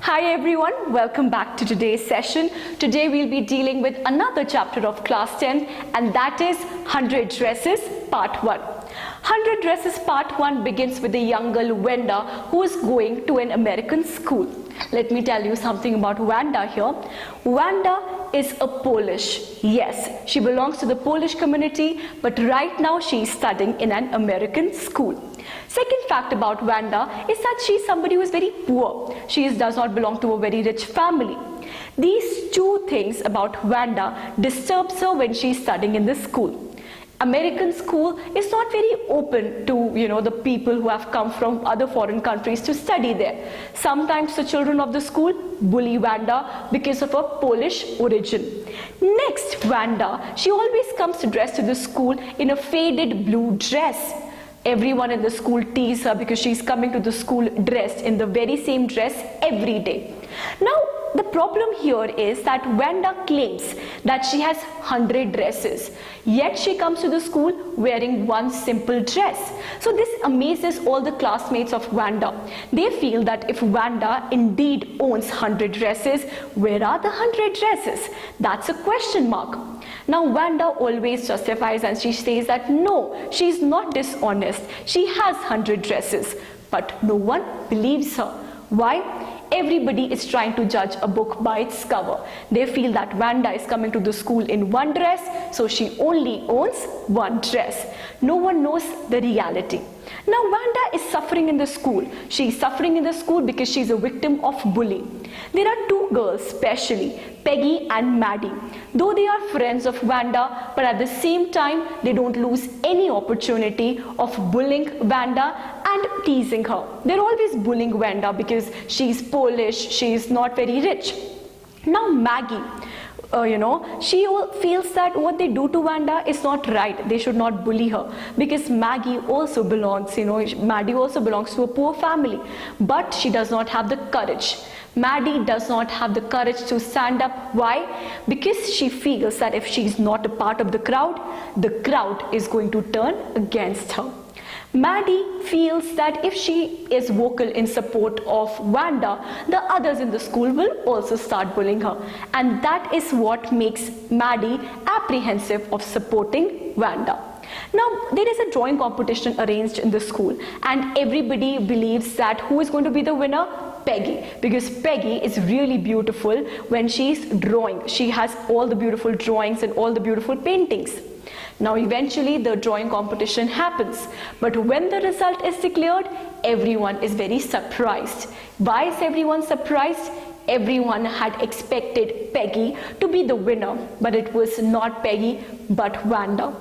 Hi everyone, welcome back to today's session. Today we'll be dealing with another chapter of class 10 and that is 100 Dresses Part 1. 100 Dresses Part 1 begins with a young girl Wanda who is going to an American school. Let me tell you something about Wanda here. Wanda is a Polish. Yes, she belongs to the Polish community, but right now she is studying in an American school. Second fact about Wanda is that she is somebody who is very poor. She does not belong to a very rich family. These two things about Wanda disturbs her when she is studying in this school. American school is not very open to the people who have come from other foreign countries to study there. Sometimes the children of the school bully Wanda because of her Polish origin. Next, Wanda, she always comes dressed to the school in a faded blue dress. Everyone in the school teases her because she's coming to the school dressed in the very same dress every day. Now, the problem here is that Wanda claims that she has 100 dresses, yet she comes to the school wearing one simple dress. So this amazes all the classmates of Wanda. They feel that if Wanda indeed owns 100 dresses, where are the 100 dresses? That's a question mark. Now Wanda always justifies and she says that no, she is not dishonest. She has 100 dresses, but no one believes her. Why? Everybody is trying to judge a book by its cover. They feel that Wanda is coming to the school in one dress, so she only owns one dress. No one knows the reality. Now Wanda is suffering in the school. She is suffering in the school because she is a victim of bullying. There are two girls especially, Peggy and Maddie. Though they are friends of Wanda, but at the same time they don't lose any opportunity of bullying Wanda and teasing her. They're always bullying Wanda because she's Polish, she's not very rich. Now Maggie, she feels that what they do to Wanda is not right. They should not bully her because Maddie also belongs to a poor family, but she does not have the courage. Maddie does not have the courage to stand up. Why? Because she feels that if she is not a part of the crowd is going to turn against her. Maddie feels that if she is vocal in support of Wanda, the others in the school will also start bullying her. And that is what makes Maddie apprehensive of supporting Wanda. Now, there is a drawing competition arranged in the school and everybody believes that who is going to be the winner? Peggy, because Peggy is really beautiful when she's drawing. She has all the beautiful drawings and all the beautiful paintings. Now eventually the drawing competition happens, but when the result is declared, everyone is very surprised. Why is everyone surprised? Everyone had expected Peggy to be the winner, but it was not Peggy but Wanda.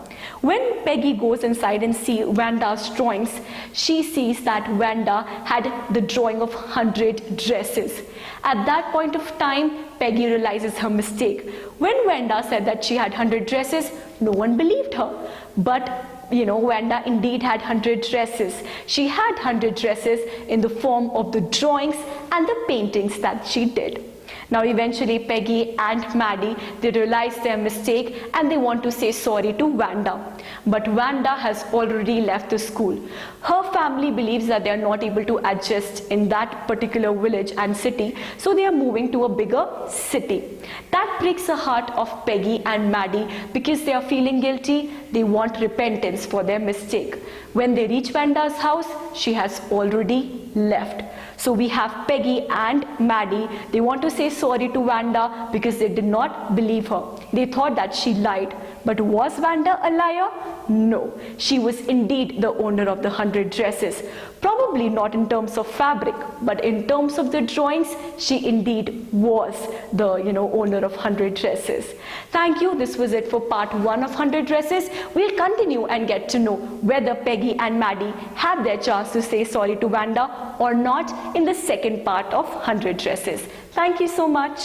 When Peggy goes inside and sees Wanda's drawings, she sees that Wanda had the drawing of 100 dresses. At that point of time, Peggy realizes her mistake. When Wanda said that she had 100 dresses, no one believed her. But Wanda indeed had 100 dresses. She had 100 dresses in the form of the drawings and the paintings that she did. Now eventually Peggy and Maddie, they realize their mistake and they want to say sorry to Wanda. But Wanda has already left the school. Her family believes that they are not able to adjust in that particular village and city, so they are moving to a bigger city. That breaks the heart of Peggy and Maddie because they are feeling guilty. They want repentance for their mistake. When they reach Wanda's house, she has already left. So we have Peggy and Maddie. They want to say sorry to Wanda because they did not believe her. They thought that she lied. But was Wanda a liar? No. She was indeed the owner of the 100 dresses. Probably not in terms of fabric, but in terms of the drawings, she indeed was the owner of 100 dresses. Thank you. This was it for part 1 of 100 dresses. We'll continue and get to know whether Peggy and Maddie have their chance to say sorry to Wanda or not in the second part of 100 dresses. Thank you so much.